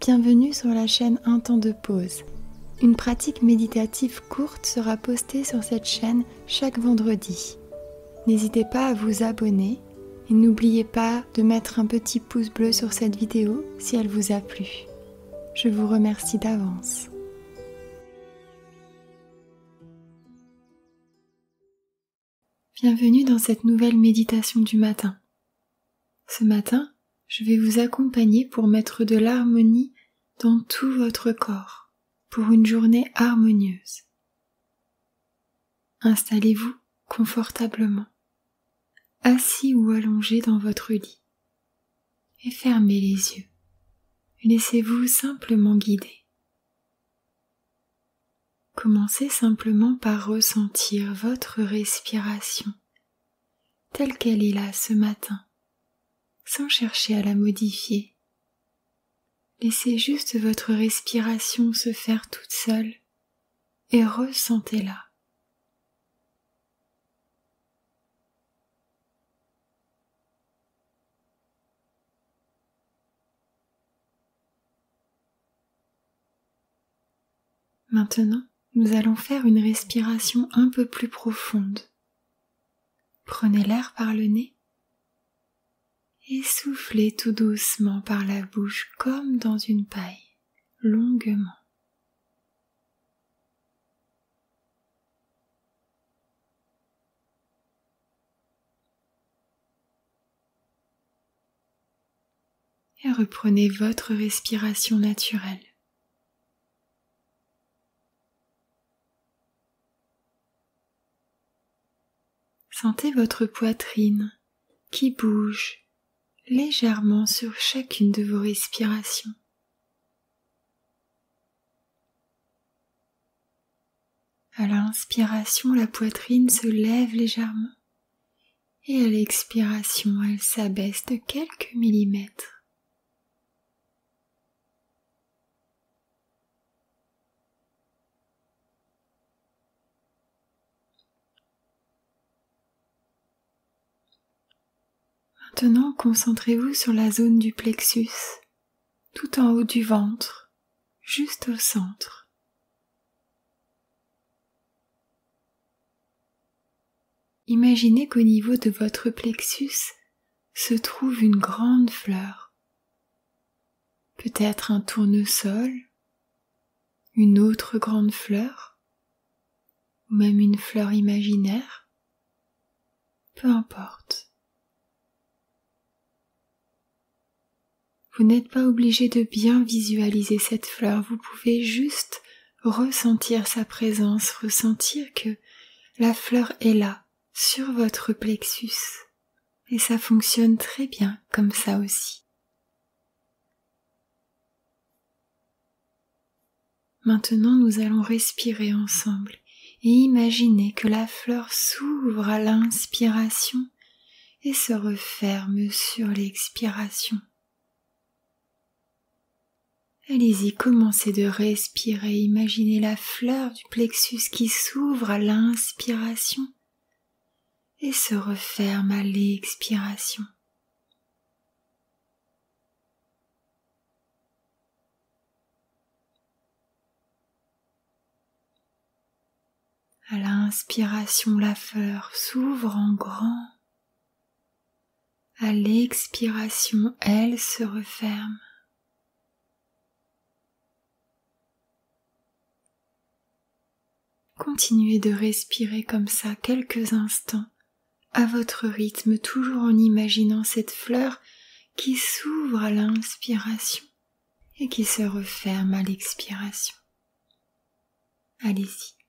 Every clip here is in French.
Bienvenue sur la chaîne Un temps de pause. Une pratique méditative courte sera postée sur cette chaîne chaque vendredi. N'hésitez pas à vous abonner et n'oubliez pas de mettre un petit pouce bleu sur cette vidéo si elle vous a plu. Je vous remercie d'avance. Bienvenue dans cette nouvelle méditation du matin. Ce matin, je vais vous accompagner pour mettre de l'harmonie dans tout votre corps, pour une journée harmonieuse. Installez-vous confortablement, assis ou allongé dans votre lit, et fermez les yeux. Laissez-vous simplement guider. Commencez simplement par ressentir votre respiration, telle qu'elle est là ce matin, sans chercher à la modifier. Laissez juste votre respiration se faire toute seule et ressentez-la. Maintenant, nous allons faire une respiration un peu plus profonde. Prenez l'air par le nez et soufflez tout doucement par la bouche comme dans une paille, longuement. Et reprenez votre respiration naturelle. Sentez votre poitrine qui bouge légèrement sur chacune de vos respirations. À l'inspiration, la poitrine se lève légèrement et à l'expiration, elle s'abaisse de quelques millimètres. Maintenant, concentrez-vous sur la zone du plexus, tout en haut du ventre, juste au centre. Imaginez qu'au niveau de votre plexus se trouve une grande fleur, peut-être un tournesol, une autre grande fleur, ou même une fleur imaginaire, peu importe. Vous n'êtes pas obligé de bien visualiser cette fleur, vous pouvez juste ressentir sa présence, ressentir que la fleur est là, sur votre plexus. Et ça fonctionne très bien comme ça aussi. Maintenant, nous allons respirer ensemble et imaginer que la fleur s'ouvre à l'inspiration et se referme sur l'expiration. Allez-y, commencez de respirer, imaginez la fleur du plexus qui s'ouvre à l'inspiration et se referme à l'expiration. À l'inspiration, la fleur s'ouvre en grand. À l'expiration, elle se referme. Continuez de respirer comme ça quelques instants, à votre rythme, toujours en imaginant cette fleur qui s'ouvre à l'inspiration et qui se referme à l'expiration. Allez-y.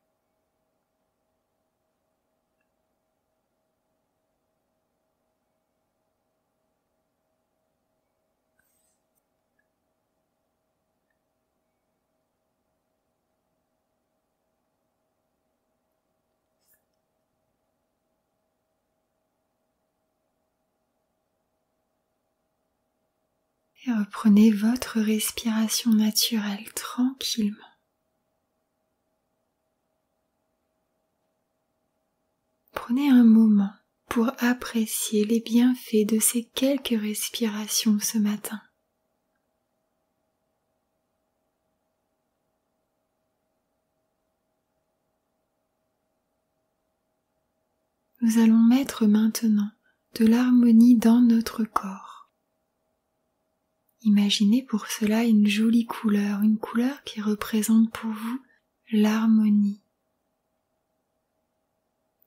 Et reprenez votre respiration naturelle tranquillement. Prenez un moment pour apprécier les bienfaits de ces quelques respirations ce matin. Nous allons mettre maintenant de l'harmonie dans notre corps. Imaginez pour cela une jolie couleur, une couleur qui représente pour vous l'harmonie.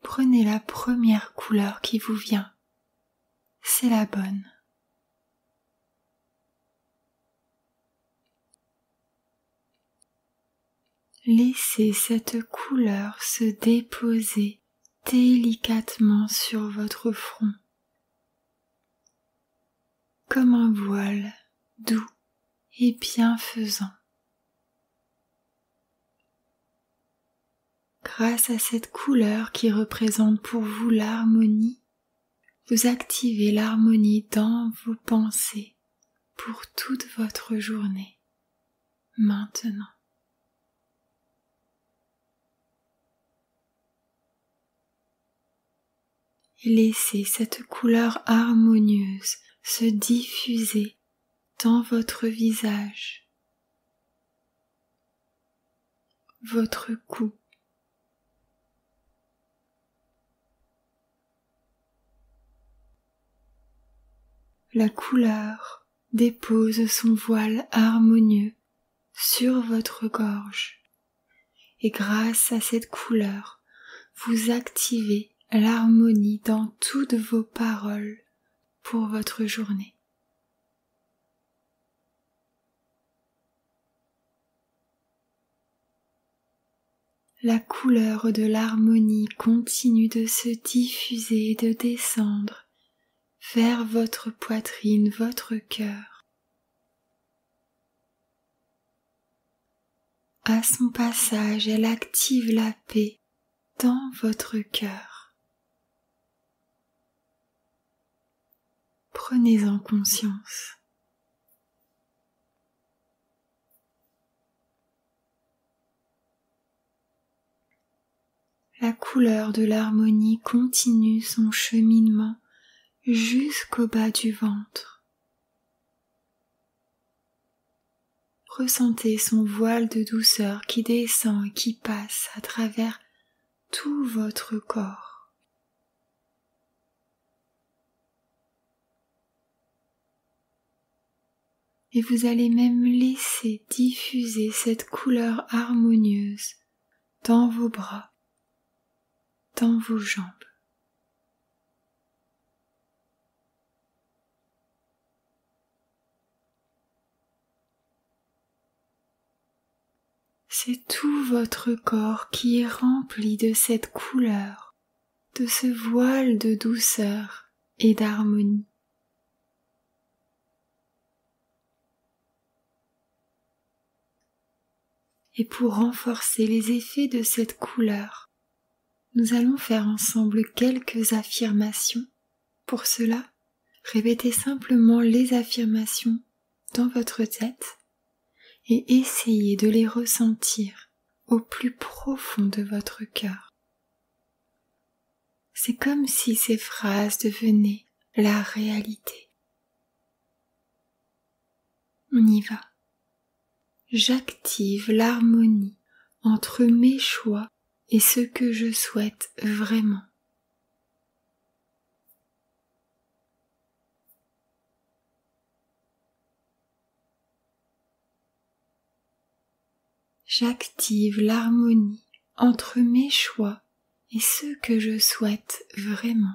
Prenez la première couleur qui vous vient, c'est la bonne. Laissez cette couleur se déposer délicatement sur votre front, comme un voile doux et bienfaisant. Grâce à cette couleur qui représente pour vous l'harmonie, vous activez l'harmonie dans vos pensées pour toute votre journée, maintenant. Et laissez cette couleur harmonieuse se diffuser dans votre visage, votre cou, la couleur dépose son voile harmonieux sur votre gorge et grâce à cette couleur, vous activez l'harmonie dans toutes vos paroles pour votre journée. La couleur de l'harmonie continue de se diffuser et de descendre vers votre poitrine, votre cœur. À son passage, elle active la paix dans votre cœur. Prenez-en conscience. La couleur de l'harmonie continue son cheminement jusqu'au bas du ventre. Ressentez son voile de douceur qui descend et qui passe à travers tout votre corps. Et vous allez même laisser diffuser cette couleur harmonieuse dans vos bras, dans vos jambes. C'est tout votre corps qui est rempli de cette couleur, de ce voile de douceur et d'harmonie. Et pour renforcer les effets de cette couleur, nous allons faire ensemble quelques affirmations. Pour cela, répétez simplement les affirmations dans votre tête et essayez de les ressentir au plus profond de votre cœur. C'est comme si ces phrases devenaient la réalité. On y va. J'active l'harmonie entre mes choix et ce que je souhaite vraiment. J'active l'harmonie entre mes choix et ce que je souhaite vraiment.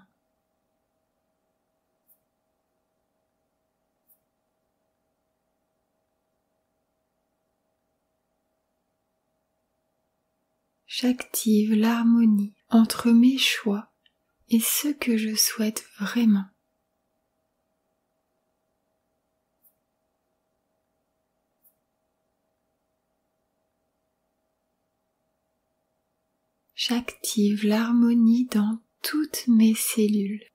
J'active l'harmonie entre mes choix et ce que je souhaite vraiment. J'active l'harmonie dans toutes mes cellules.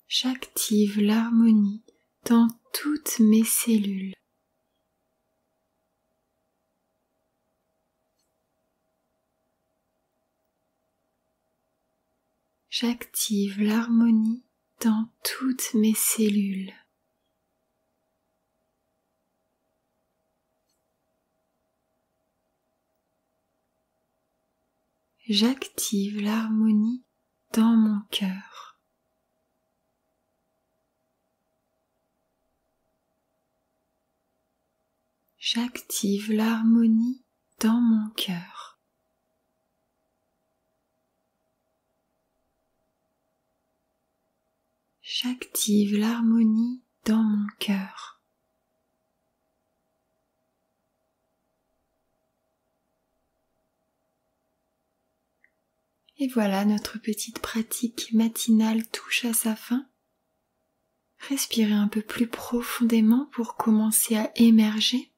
J'active l'harmonie dans toutes mes cellules. J'active l'harmonie dans toutes mes cellules. j'active l'harmonie dans mon cœur. J'active l'harmonie dans mon cœur. J'active l'harmonie dans mon cœur. Et voilà, notre petite pratique matinale touche à sa fin. Respirez un peu plus profondément pour commencer à émerger.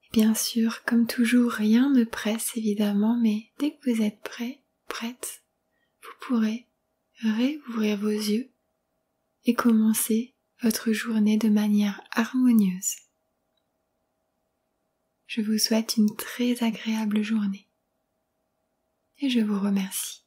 Et bien sûr, comme toujours, rien ne presse évidemment, mais dès que vous êtes prêt, prête, vous pourrez réouvrir vos yeux et commencer votre journée de manière harmonieuse. Je vous souhaite une très agréable journée et je vous remercie.